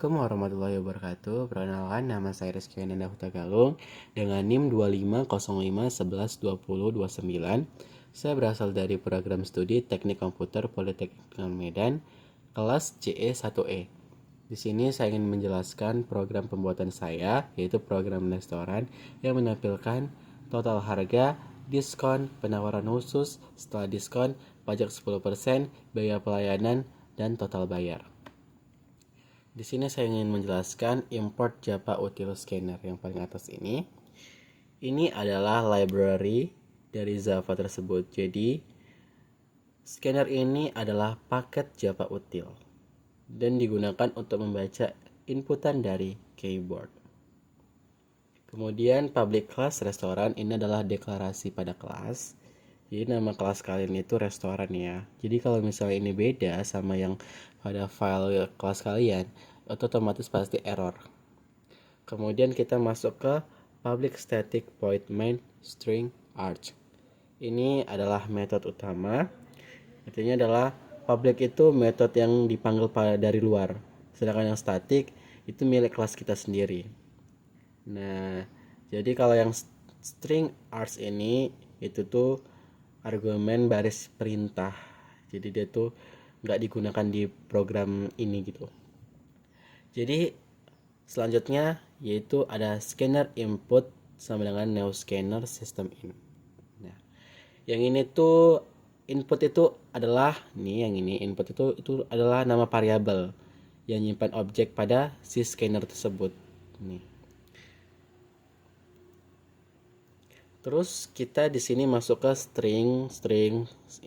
Assalamualaikum warahmatullahi wabarakatuh. Perkenalkan, nama saya Rizky Ananda Hutagalung dengan NIM 2505112029. Saya berasal dari program studi Teknik Komputer Politeknik Medan, kelas CE1E. Di sini saya ingin menjelaskan program pembuatan saya, yaitu program restoran yang menampilkan total harga, diskon, penawaran khusus, setelah diskon, pajak 10%, biaya pelayanan, dan total bayar. Di sini saya ingin menjelaskan import Java Util Scanner yang paling atas ini. Ini adalah library dari Java tersebut. Jadi, scanner ini adalah paket Java Util dan digunakan untuk membaca inputan dari keyboard. Kemudian public class restoran ini adalah deklarasi pada kelas. Jadi nama kelas kalian itu restoran ya. Jadi kalau misalnya ini beda sama yang pada file kelas kalian, otomatis pasti error. Kemudian kita masuk ke public static void main string arch. Ini adalah metode utama. Artinya adalah public itu metode yang dipanggil dari luar. Sedangkan yang static itu milik kelas kita sendiri. Nah, jadi kalau yang string arch ini itu tuh argumen baris perintah. Jadi dia tuh nggak digunakan di program ini gitu. Jadi selanjutnya yaitu ada scanner input sama dengan new scanner system in. Nah, yang ini tuh input itu adalah yang ini input itu adalah nama variabel yang menyimpan objek pada si scanner tersebut. Nih. Terus kita di sini masuk ke string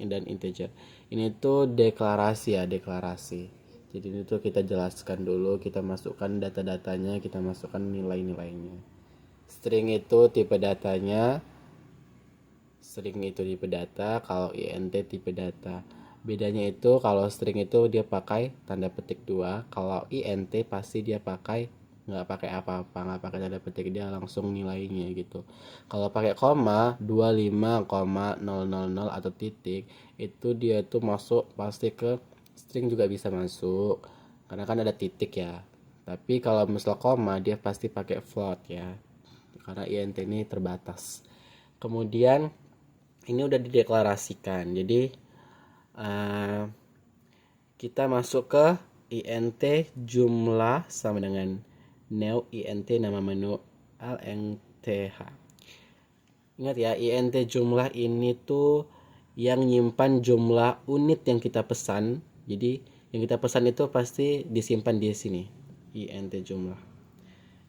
dan integer. Ini tuh deklarasi ya, deklarasi. Jadi ini tuh kita jelaskan dulu, kita masukkan data-datanya, kita masukkan nilai-nilainya. String itu tipe datanya, kalau int tipe data. Bedanya itu kalau string itu dia pakai tanda petik 2, kalau int pasti dia nggak pakai apa-apa, nggak pakai tanda petik, dia langsung nilainya gitu. Kalau pakai koma 25,000 atau titik itu dia tuh masuk pasti ke string, juga bisa masuk karena kan ada titik ya. Tapi kalau misal koma dia pasti pakai float ya, karena int ini terbatas. Kemudian ini udah dideklarasikan, jadi kita masuk ke int jumlah sama dengan new int nama menu lngth. Ingat ya, int jumlah ini tuh yang nyimpan jumlah unit yang kita pesan. Jadi yang kita pesan itu pasti disimpan di sini, int jumlah.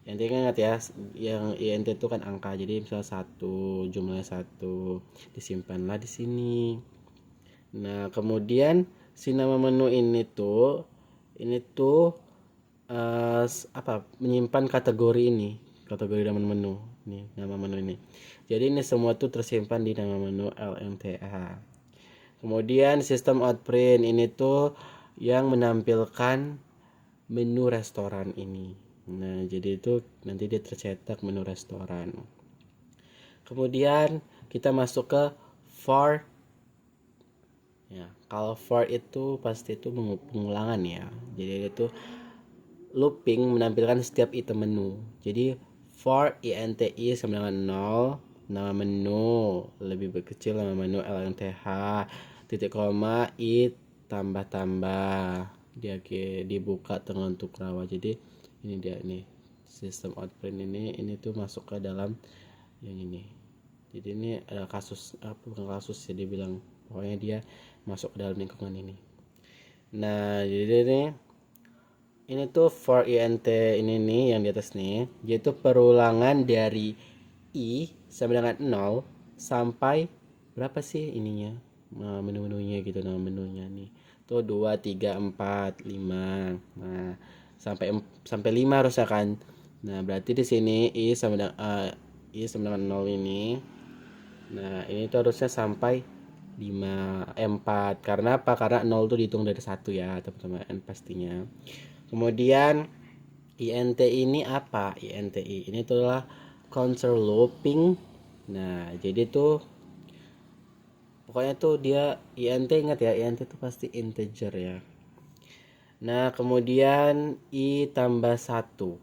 Int ingat ya, yang int itu kan angka. Jadi misal 1, jumlahnya 1, disimpanlah di sini. Nah, kemudian si nama menu ini tuh menyimpan kategori ini, kategori nama menu nih, nama menu ini. Jadi ini semua tuh tersimpan di nama menu lmth. Kemudian sistem outprint ini tuh yang menampilkan menu restoran ini. Nah, jadi itu nanti dia tercetak menu restoran. Kemudian kita masuk ke for. Ya, kalau for itu pasti itu pengulangan ya. Jadi itu looping menampilkan setiap item menu. Jadi for inti sama dengan 0, nama menu lebih kecil nama menu lmth, titik koma i tambah dia dibuka tengah untuk rawa. Jadi ini dia nih sistem outprint ini tuh masuk ke dalam yang ini. Jadi ini ada kasus bukan kasus ya, dia bilang pokoknya dia masuk ke dalam lingkungan ini. Nah, jadi ini tuh for int ini nih yang di atas nih, yaitu perulangan dari i sama dengan 0 sampai berapa sih ininya, menu-menunya gitu, nama menunya nih tuh 2, 3, 4, 5. Nah, sampai 5 harusnya kan. Nah, berarti di sini i sama dengan 0 ini. Nah, ini tuh harusnya sampai 5, 4. Karena apa? Karena 0 tuh dihitung dari 1 ya, teman-teman, pastinya. Kemudian int ini apa? Inti ini adalah counter looping. Nah, jadi tuh pokoknya tuh dia int, ingat ya, int itu pasti integer ya. Nah, kemudian I tambah 1.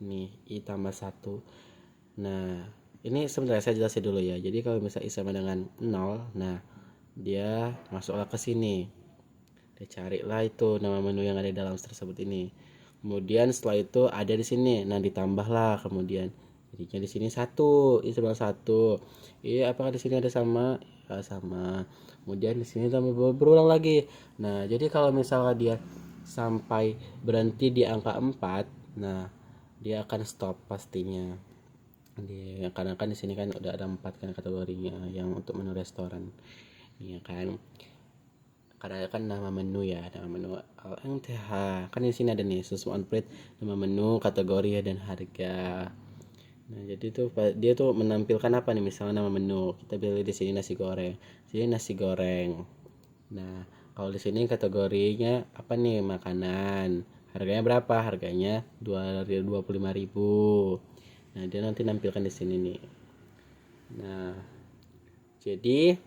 Nih, I tambah 1. Nah, ini sebenarnya saya jelasin dulu ya. Jadi kalau misalnya I sama dengan 0, nah dia masuklah ke sini. Dia carilah itu nama menu yang ada di dalam tersebut ini. Kemudian setelah itu ada di sini. Nah, ditambahlah kemudian. Jadinya di sini 1, I sama 1. Iya, apakah di sini ada sama? Ya, sama. Kemudian di sini tambah berulang lagi. Nah, jadi kalau misalnya dia sampai berhenti di angka 4, nah dia akan stop pastinya. Karena kan di sini kan udah ada 4 kan kategorinya yang untuk menu restoran. Iya kan? Karena kan nama menu ya, nama menu LMTH. Kan di sini ada nih system on plate, nama menu, kategori dan harga. Nah, jadi tuh dia tuh menampilkan apa nih, misalnya nama menu. Kita pilih di sini nasi goreng. Sini nasi goreng. Nah, kalau di sini kategorinya apa nih? Makanan. Harganya berapa? Harganya 25.000. Nah, dia nanti nampilkan di sini nih. Nah, jadi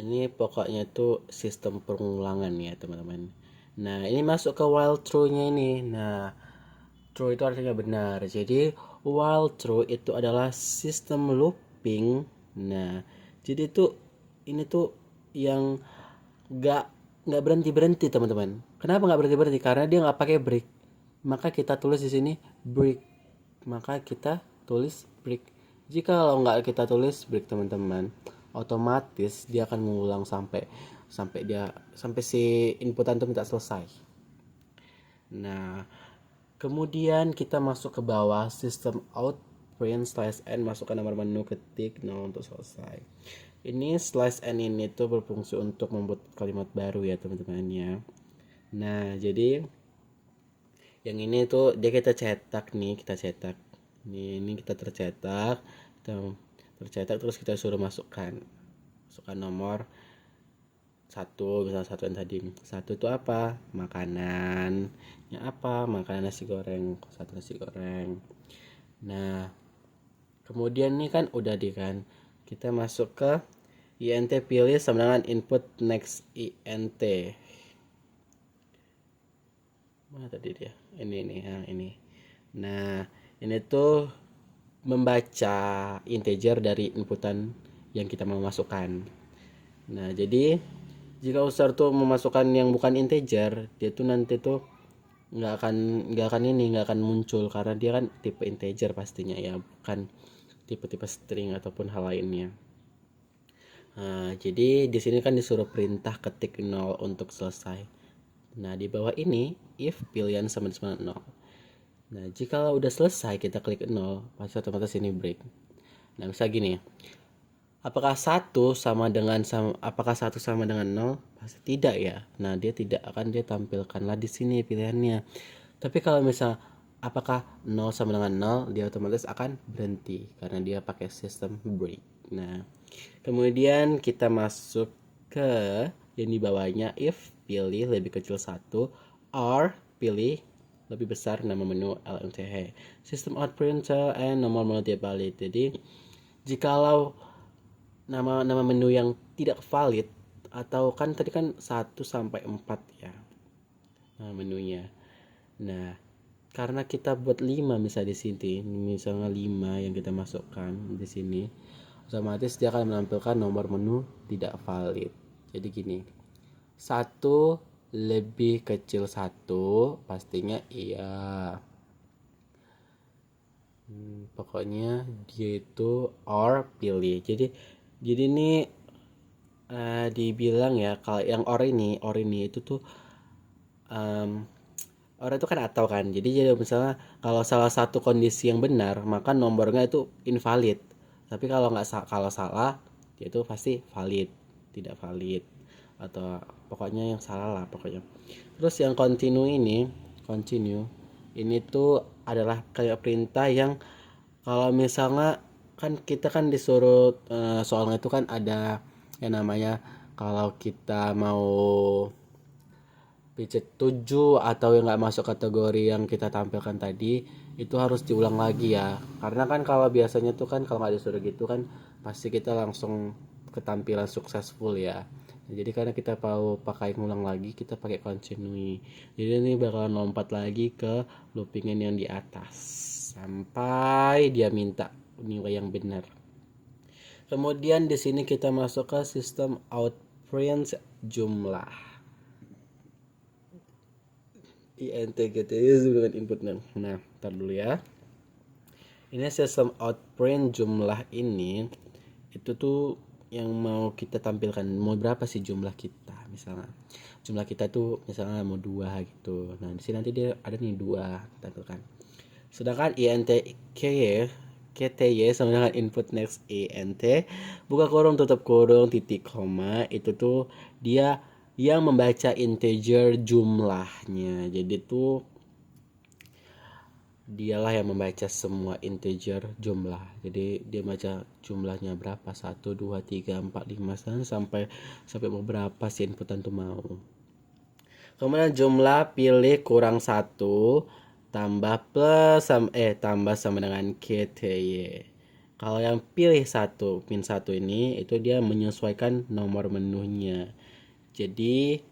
ini pokoknya tuh sistem pengulangan ya, teman-teman. Nah, ini masuk ke while true-nya ini. Nah, true itu artinya benar. Jadi, while true itu adalah sistem looping. Nah, jadi tuh ini tuh yang nggak nggak berhenti berhenti, teman-teman. Kenapa nggak berhenti berhenti? Karena dia nggak pakai break. Maka kita tulis di sini break. Maka kita tulis break. Jika kalau nggak kita tulis break, teman-teman, otomatis dia akan mengulang sampai sampai si inputan itu minta selesai. Nah, kemudian kita masuk ke bawah sistem out print slash n, masukkan nomor menu, ketik 0 untuk selesai. Ini slash n ini tuh berfungsi untuk membuat kalimat baru ya, teman-teman ya. Nah, jadi yang ini tuh dia kita cetak nih, kita cetak ini kita tercetak, kita tercetak terus kita suruh masukkan nomor satu, misalnya satu yang tadi. Satu itu apa? Makanan. Ya apa? Makanan nasi goreng. Satu nasi goreng. Nah, kemudian nih kan udah di kan. Kita masuk ke INT, pilih sama dengan input next INT. Mana tadi dia? Ini. Nah, ini tuh membaca integer dari inputan yang kita mau masukkan. Nah, jadi jika user tuh memasukkan yang bukan integer, dia tuh nanti tuh nggak akan muncul karena dia kan tipe integer pastinya ya, bukan tipe-tipe string ataupun hal lainnya. Nah, jadi di sini kan disuruh perintah ketik 0 untuk selesai. Nah, di bawah ini if pilihan sama dengan 0. Nah, jika udah selesai kita klik 0, pasti otomatis ini break. Nah, misalnya gini, apakah satu sama dengan 0? Pasti tidak ya. Nah, dia tidak akan dia tampilkanlah di sini pilihannya. Tapi kalau misal apakah 0 sama dengan 0, dia otomatis akan berhenti karena dia pakai sistem break. Nah, kemudian kita masuk ke yang di bawahnya, if pilih lebih kecil 1, or pilih lebih besar nama menu LMTH, system out printer and nomor menu tiap valid. Jadi jikalau nama menu yang tidak valid, atau kan tadi kan 1 sampai 4 ya nama menunya. Nah, karena kita buat 5 misalnya di sini, misalnya 5 yang kita masukkan di sini, otomatis dia akan menampilkan nomor menu tidak valid. Jadi gini, 1 lebih kecil 1 pastinya iya. Pokoknya dia itu or pilih. Jadi ini dibilang ya, kalau yang or ini itu tuh or itu kan atau kan. Jadi misalnya kalau salah satu kondisi yang benar, maka nomornya itu invalid. Tapi kalau salah, dia itu pasti valid, tidak valid, atau pokoknya yang salah lah pokoknya. Terus yang continue ini tuh adalah kayak perintah yang kalau misalnya kan kita kan disuruh soalnya itu kan ada yang namanya, kalau kita mau pijat 7 atau yang nggak masuk kategori yang kita tampilkan tadi, itu harus diulang lagi ya. Karena kan kalau biasanya tuh kan kalau nggak disuruh gitu kan pasti kita langsung ketampilan successful ya. Jadi karena kita mau pakai ngulang lagi, kita pakai continue. Jadi ini bakalan lompat lagi ke loopingan yang di atas sampai dia minta nilai yang benar. Kemudian di sini kita masuk ke sistem outprint jumlah. int gitu ya dengan input. Nah, tar dulu ya. Ini sistem outprint jumlah ini itu tuh yang mau kita tampilkan, mau berapa sih jumlah kita. Misalnya jumlah kita tuh misalnya mau 2 gitu. Nah, di sini nanti dia ada nih 2 tampilkan. Sedangkan int KTY sama dengan input next int buka kurung tutup kurung titik koma, itu tuh dia yang membaca integer jumlahnya. Jadi tuh dialah yang membaca semua integer jumlah. Jadi dia baca jumlahnya berapa, 1, 2, 3, 4, 5 sampai beberapa sih inputan tuh mau. Kemudian jumlah pilih kurang 1 tambah tambah sama dengan KTY. Kalau yang pilih 1 min 1 ini itu dia menyesuaikan nomor menunya. Jadi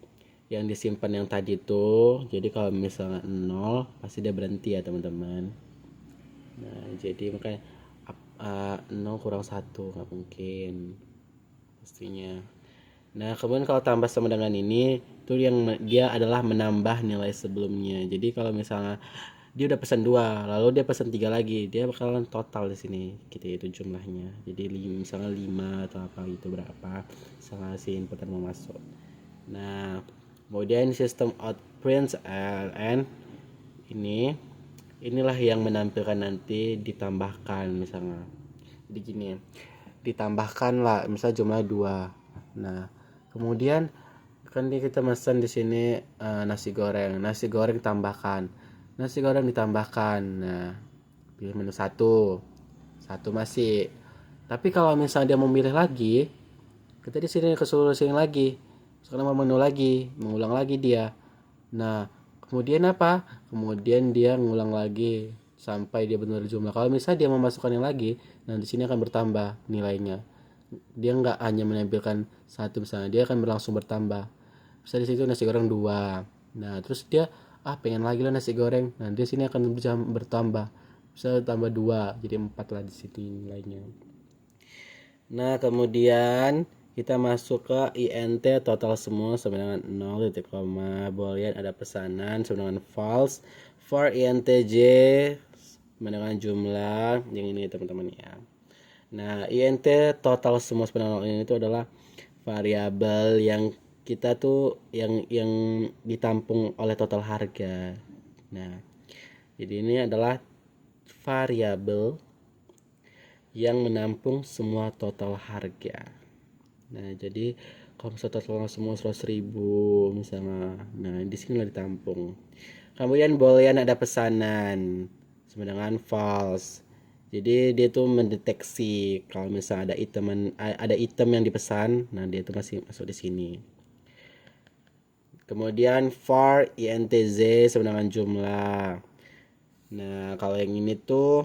yang disimpan yang tadi tuh, jadi kalau misalnya 0 pasti dia berhenti ya teman-teman. Nah, jadi makanya 0 kurang 1 nggak mungkin pastinya. Nah, kemudian kalau tambah sama dengan ini itu yang dia adalah menambah nilai sebelumnya. Jadi kalau misalnya dia udah pesan 2 lalu dia pesan 3 lagi, dia bakalan total di sini gitu itu jumlahnya. Jadi misalnya 5 atau apa gitu, berapa misalnya si inputan mau masuk. Nah, kemudian sistem outprint ln inilah yang menampilkan nanti ditambahkan misalnya. Jadi gini, ditambahkan lah misalnya jumlah 2. Nah, kemudian kan kita pesan di sini nasi goreng tambahkan. Nasi goreng ditambahkan. Nah, pilih menu 1. 1 masih. Tapi kalau misalnya dia memilih lagi, kita di sini kesuruh sini lagi. Sekarang mau menu lagi, mengulang lagi dia. Nah, kemudian apa? Kemudian dia ngulang lagi sampai dia benar jumlah. Kalau misalnya dia memasukkan yang lagi, nah di sini akan bertambah nilainya. Dia nggak hanya menampilkan 1 misalnya, dia akan berlangsung bertambah. Misalnya di situ nasi goreng 2. Nah, terus dia pengen lagi lah nasi goreng. Nah, di sini akan bertambah. Bisa tambah 2, jadi 4 lah di sini nilainya. Nah, kemudian kita masuk ke int total semua sama dengan 0 titik koma, boolean ada pesanan sama dengan false, for intj sama dengan jumlah yang ini teman-teman ya. Nah, int total semua sama dengan 0 ini itu adalah variabel yang kita tuh yang ditampung oleh total harga. Nah, jadi ini adalah variabel yang menampung semua total harga. Nah, jadi kalau misalnya total semua 100.000 misalnya, nah di sini lah ditampung. Kemudian boolean ada pesanan sama dengan false. Jadi dia tuh mendeteksi kalau misalnya ada item yang dipesan, nah dia tuh masih masuk di sini. Kemudian for intz sama dengan jumlah. Nah, kalau yang ini tuh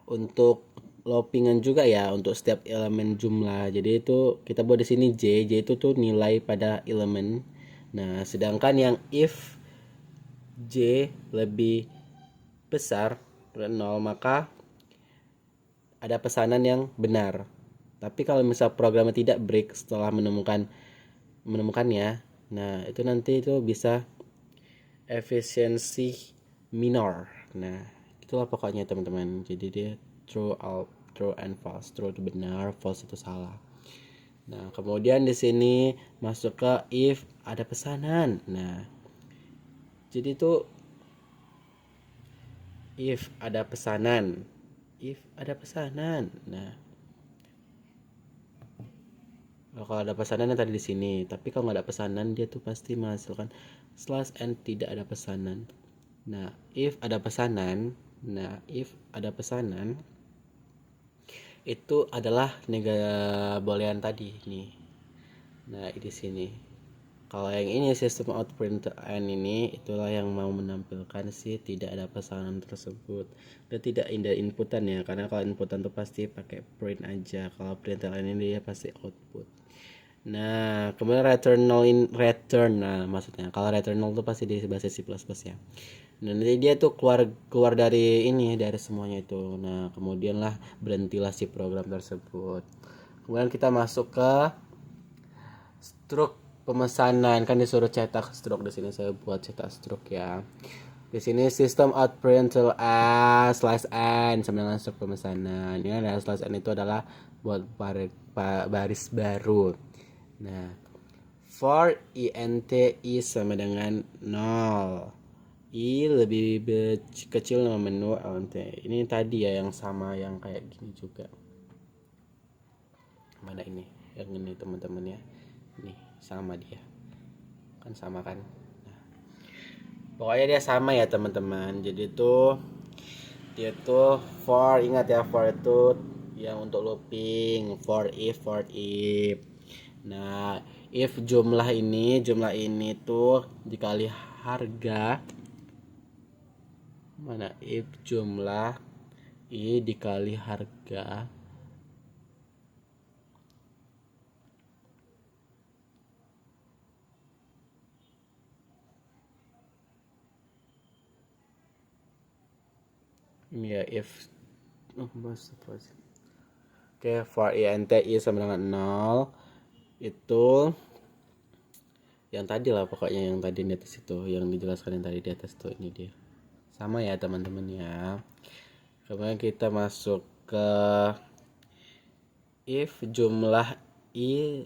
untuk loopingan juga ya untuk setiap elemen jumlah. Jadi itu kita buat di sini j itu tuh nilai pada elemen. Nah, sedangkan yang if j lebih besar dari 0 maka ada pesanan yang benar. Tapi kalau misal programnya tidak break setelah menemukannya, nah itu nanti itu bisa efisiensi minor. Nah, itulah pokoknya teman-teman. Jadi dia true and false. True itu benar, false itu salah. Nah, kemudian di sini masuk ke if ada pesanan. Nah, jadi itu if ada pesanan. Nah, kalau ada pesanan yang tadi di sini, tapi kalau nggak ada pesanan dia tuh pasti menghasilkan slash n tidak ada pesanan. Nah, if ada pesanan itu adalah boolean tadi nih. Nah, di sini. Kalau yang ini sistem outprint n ini itulah yang mau menampilkan sih tidak ada pesanan tersebut. Dan tidak ada inputan ya, karena kalau inputan tuh pasti pakai print aja. Kalau println ini dia pasti output. Nah, kemudian return. Nah, maksudnya kalau returnal itu pasti di bahasa C++ ya. Nah, nanti dia tuh keluar keluar dari ini, dari semuanya itu. Nah, kemudian lah berhentilah si program tersebut. Kemudian kita masuk ke struk pemesanan, kan disuruh cetak struk. Di sini saya buat cetak struk ya. Di sini sistem out print till slash n sama dengan struk pemesanan. Ya, dan slash n itu adalah buat baris baru. Nah, for int i sama dengan 0. I lebih kecil nama menu int. Ini tadi ya yang sama yang kayak gini juga. Mana ini? Yang ini teman-teman ya. Nih, sama dia. Kan sama kan? Nah, pokoknya dia sama ya teman-teman. Jadi tuh dia tuh for, ingat ya, for itu yang untuk looping, for if. Nah, if jumlah ini tuh dikali harga, mana if jumlah i dikali harga ini ya, if oke, for int i sama dengan 0 itu yang tadi lah, pokoknya yang tadi di atas itu, yang dijelaskan yang tadi di atas tuh, ini dia sama ya teman-teman ya. Kemudian kita masuk ke if jumlah i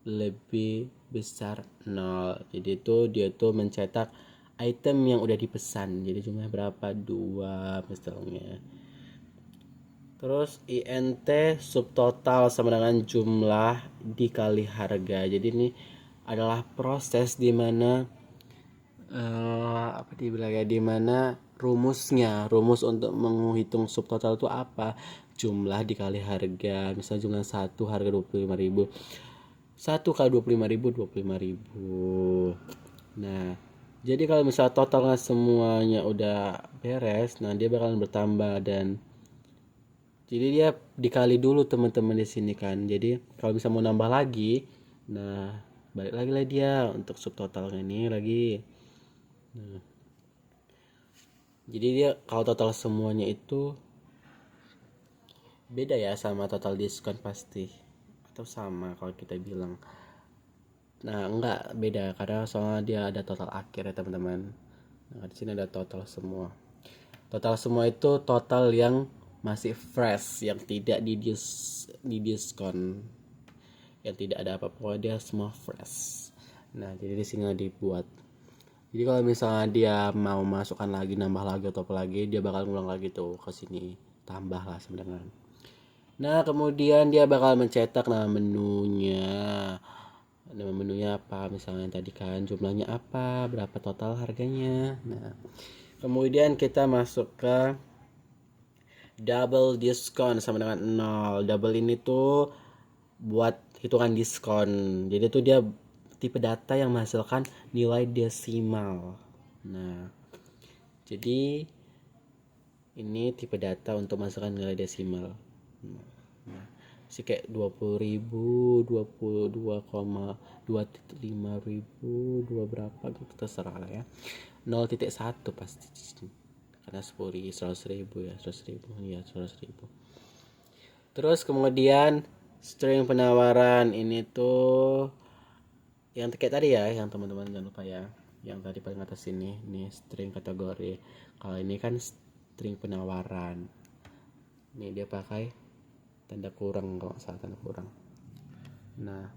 lebih besar 0. Jadi itu dia tuh mencetak item yang udah dipesan. Jadi jumlahnya berapa? 2 misalnya. Terus int subtotal sama dengan jumlah dikali harga. Jadi ini adalah proses di mana apa dibilang ya, di mana rumus untuk menghitung subtotal itu apa? Jumlah dikali harga. Misalnya jumlah 1 harga 25.000. 1 kali 25.000 25.000. Nah, jadi kalau misalnya totalnya semuanya udah beres, nah dia bakalan bertambah, dan jadi dia dikali dulu teman-teman di sini kan. Jadi kalau bisa mau nambah lagi, nah balik lagi lah dia untuk subtotalnya ini lagi. Nah, jadi dia kalau total semuanya itu beda ya sama total diskon pasti, atau sama kalau kita bilang. Nah, enggak beda karena soalnya dia ada total akhir ya teman-teman. Nah, di sini ada total semua. Total semua itu total yang masih fresh, yang tidak didiskon, yang tidak ada apa-apa, dia semua fresh. Nah, jadi di sini dibuat. Jadi kalau misalnya dia mau masukkan lagi, nambah lagi atau apa lagi, dia bakal ngulang lagi tuh ke sini, tambah lah sebenarnya. Nah, kemudian dia bakal mencetak nama menunya. Nama menunya apa? Misalnya tadi kan jumlahnya apa, berapa total harganya. Nah, kemudian kita masuk ke double diskon sama dengan 0. Double ini tuh buat hitungan diskon. Jadi tuh dia tipe data yang menghasilkan nilai desimal. Nah, jadi ini tipe data untuk menghasilkan nilai desimal. Nah, sih kayak 20.000, 22,2.500, 2 berapa gitu terserah lah ya. 0.1 pasti karena 100.000 ya, 100.000 ya, 100.000. Terus kemudian string penawaran ini tuh yang kayak tadi ya, yang teman-teman jangan lupa ya, yang tadi paling atas ini string kategori. Kalau ini kan string penawaran, ini dia pakai tanda kurang kalau nggak salah, tanda kurang. Nah,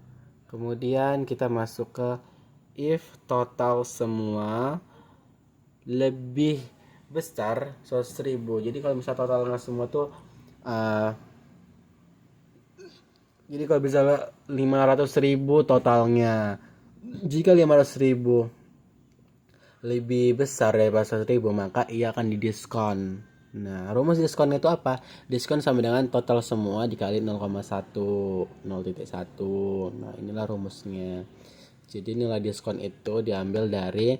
kemudian kita masuk ke if total semua lebih besar 100.000. Jadi kalau misalnya totalnya semua tuh jadi kalau misalnya 500.000 totalnya, jika 500.000 lebih besar dari 100.000, maka ia akan didiskon. Nah, rumus diskon itu apa? Diskon sama dengan total semua dikali 0,1, 0.1. Nah, inilah rumusnya. Jadi nilai diskon itu diambil dari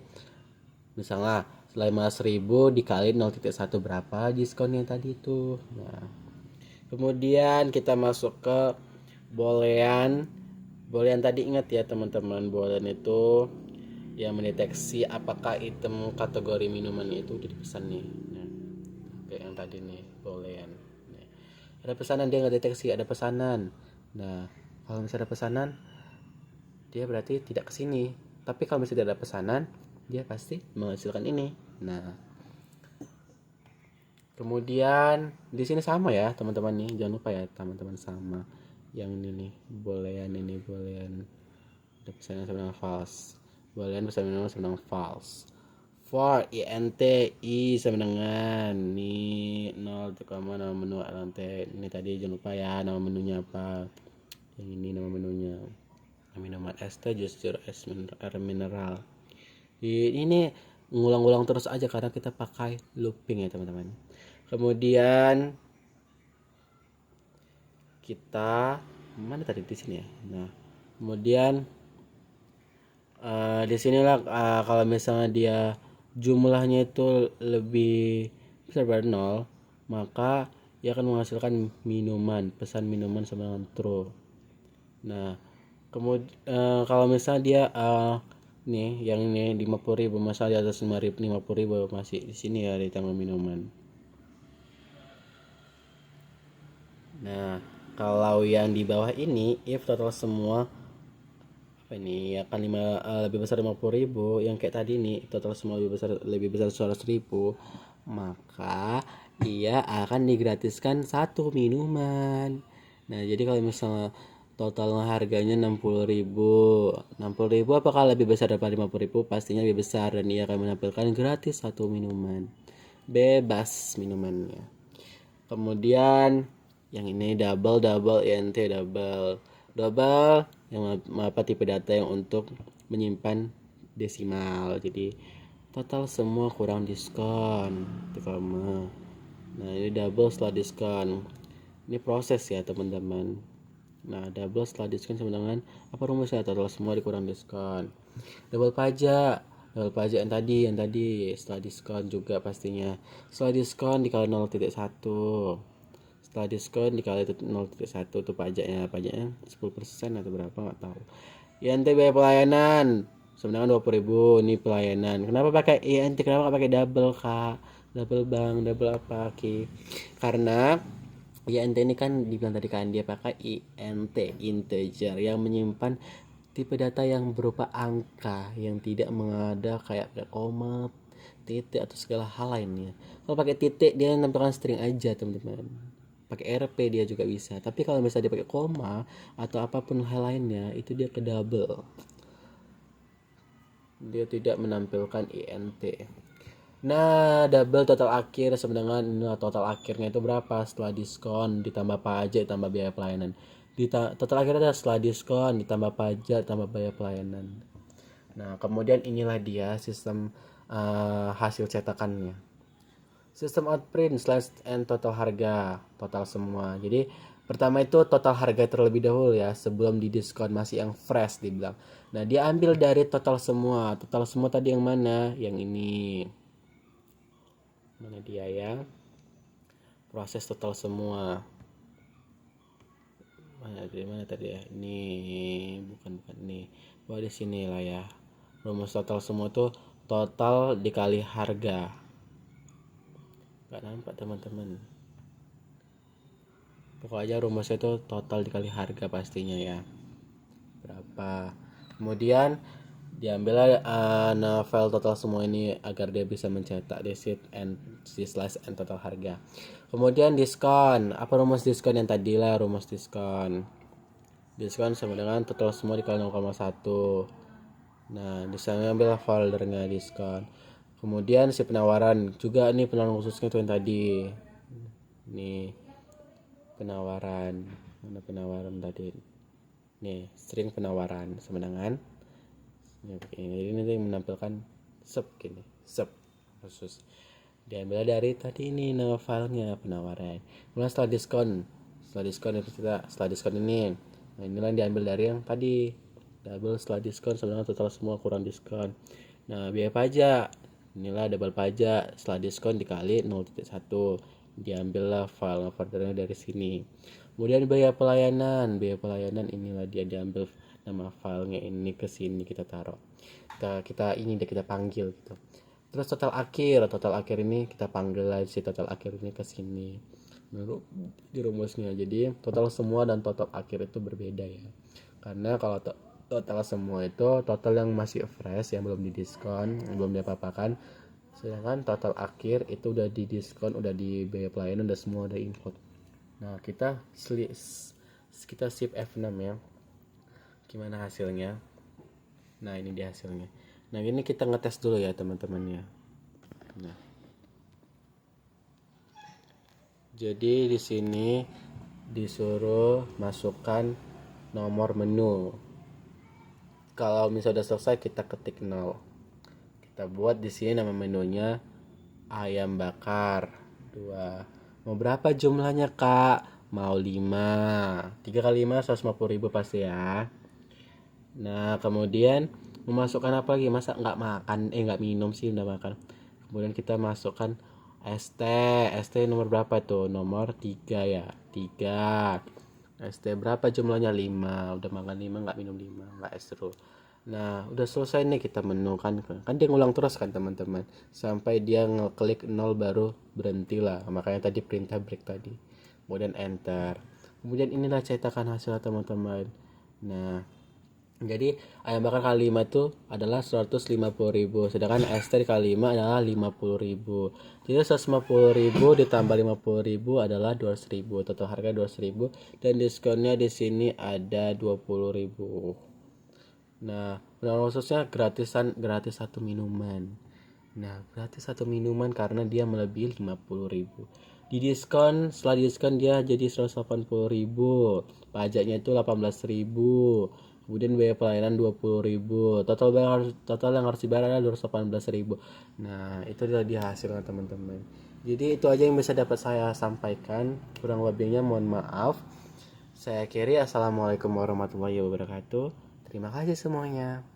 misalnya 15.000 dikali 0.1 berapa diskonnya tadi itu. Nah, kemudian kita masuk ke boolean Boolean tadi ingat ya teman-teman, boolean itu yang mendeteksi apakah item kategori minuman itu udah dipesan nih. Nah, kayak yang tadi nih boolean. Nah, ada pesanan, dia nggak deteksi ada pesanan. Nah, kalau misalnya ada pesanan, dia berarti tidak kesini. Tapi kalau misalnya tidak ada pesanan, dia pasti menghasilkan ini. Nah, kemudian di sini sama ya teman-teman nih, jangan lupa ya teman-teman, sama yang ini nih boolean, ini boolean ada pesanan sama dengan false, boolean pesanan sama dengan false. For int i sama dengan ini 0, nama menu int ini tadi, jangan lupa ya nama menunya apa, yang ini nama menunya minuman es teh, jus jeruk, es air mineral. Ini ngulang-ulang terus aja karena kita pakai looping ya teman-teman. Kemudian kita mana tadi di sini ya. Nah, kemudian di sinilah kalau misalnya dia jumlahnya itu lebih besar dari 0, maka ia akan menghasilkan minuman, pesan minuman sama dengan true. Nah, kemudian kalau misalnya dia nih yang ini 50.000, masa di atas 50.000 masih di sini ya di tanggal minuman. Nah, kalau yang di bawah ini if total semua apa ini ya kan lebih besar 50.000, yang kayak tadi nih total semua lebih besar 100.000, maka ia akan digratiskan satu minuman. Nah, jadi kalau misalnya total harganya 60.000 apakah lebih besar daripada 50.000? Pastinya lebih besar, dan ia akan menampilkan gratis satu minuman, bebas minumannya. Kemudian yang ini double int double yang apa tipe data yang untuk menyimpan desimal, jadi total semua kurang diskon koma. Nah, ini double setelah diskon, ini proses ya teman-teman. Nah, double setelah diskon sama dengan apa rumusnya, total semua dikurang diskon. Double pajak yang tadi setelah diskon juga pastinya, setelah diskon dikali 0,1, setelah diskon dikali 0,1 itu pajaknya 10% atau berapa nggak tahu. INT biaya pelayanan sebenarnya 20.000, ini pelayanan. Kenapa pakai INT, kenapa nggak pakai double kak, double bang, double apa ki? Karena INT ini kan dibilang tadi kan dia pakai INT integer yang menyimpan tipe data yang berupa angka yang tidak mengada kayak koma, titik atau segala hal lainnya. Kalau pakai titik dia nampilkan string aja teman-teman, pakai RP dia juga bisa, tapi kalau misalnya dia pakai koma atau apapun hal lainnya itu dia ke double, dia tidak menampilkan INT. Nah, double total akhir sebenarnya total akhirnya itu berapa setelah diskon ditambah pajak ditambah biaya pelayanan. Total akhirnya adalah setelah diskon ditambah pajak ditambah biaya pelayanan. Nah, kemudian inilah dia sistem hasil cetakannya. Sistem outprint slash and total harga, total semua. Jadi pertama itu total harga terlebih dahulu ya, sebelum di diskon, masih yang fresh dibilang. Nah, dia ambil dari total semua. Total semua tadi yang mana? Yang ini. Mana dia ya? Proses total semua. Mana tadi ya? Ini bukan ini. Wah, di sini lah ya. Rumus total semua tuh total dikali harga. Gak nampak teman-teman. Pokoknya rumusnya itu total dikali harga pastinya ya. Berapa? Kemudian diambil file total semua ini agar dia bisa mencetak receipt and slash and total harga. Kemudian diskon. Apa rumus diskon yang tadi lah, rumus diskon. Diskon sama dengan total semua dikali 0,1. Nah, di sana ambil foldernya diskon. Kemudian si penawaran juga, nih penawaran khususnya tuh yang tadi. Nih penawaran, mana penawaran tadi? Nih string penawaran sama dengan ini menampilkan sub gini, sub khusus. Diambil dari tadi ini nama filenya penawaran. Kemudian setelah diskon ini, nah inilah yang diambil dari yang tadi double setelah diskon sama dengan total semua kurang diskon. Nah, biaya pajak inilah double pajak setelah diskon dikali 0,1, diambillah file foldernya dari sini. Kemudian biaya pelayanan inilah dia diambil nama filenya ini ke sini kita taruh, kita ini deh kita panggil gitu. Terus total akhir ini kita panggil lagi si total akhir ini ke sini menurut di rumusnya. Jadi total semua dan total akhir itu berbeda ya, karena kalau total semua itu total yang masih fresh, yang belum didiskon, yang belum diapa-apakan. Sedangkan total akhir itu udah didiskon, udah di biaya pelayanan, udah semua udah include. Nah kita sip F6 ya, gimana hasilnya. Nah ini dia hasilnya. Nah ini kita ngetes dulu ya teman-teman ya. Nah jadi di sini disuruh masukkan nomor menu. Kalau misalnya udah selesai kita ketik 0. Kita buat di sini nama menunya ayam bakar 2. Mau berapa jumlahnya kak? Mau 5. 3 kali 5 150.000 pasti ya. Nah kemudian memasukkan apa lagi? Masa nggak minum sih, udah makan. Kemudian kita masukkan ST nomor berapa tuh? Nomor 3 ya, 3. ST berapa jumlahnya? 5. Udah makan 5, nggak minum 5, nggak es terus. Nah udah selesai nih kita menu kan dia ngulang terus kan teman-teman, sampai dia ngeklik 0 baru berhenti lah. Makanya tadi perintah break tadi, kemudian enter. Kemudian inilah cetakan hasil teman-teman. Nah jadi ayam bakar kali 5 itu adalah 150.000, sedangkan ST kali 5 adalah 50.000. Jadi 150.000 ditambah 50.000 adalah 200.000. Total harga 200.000 dan diskonnya di sini ada 20.000. Nah, penawaran khususnya gratis satu minuman. Nah, gratis satu minuman karena dia melebihi 50.000. Setelah diskon dia jadi 180.000. Pajaknya itu 18.000. Kemudian biaya pelayanan 20.000. Total yang harus dibayar adalah 218.000. Nah, itu dia hasilnya teman-teman. Jadi itu aja yang bisa dapat saya sampaikan. Kurang lebihnya mohon maaf. Saya akhiri. Assalamualaikum warahmatullahi wabarakatuh. Terima kasih semuanya.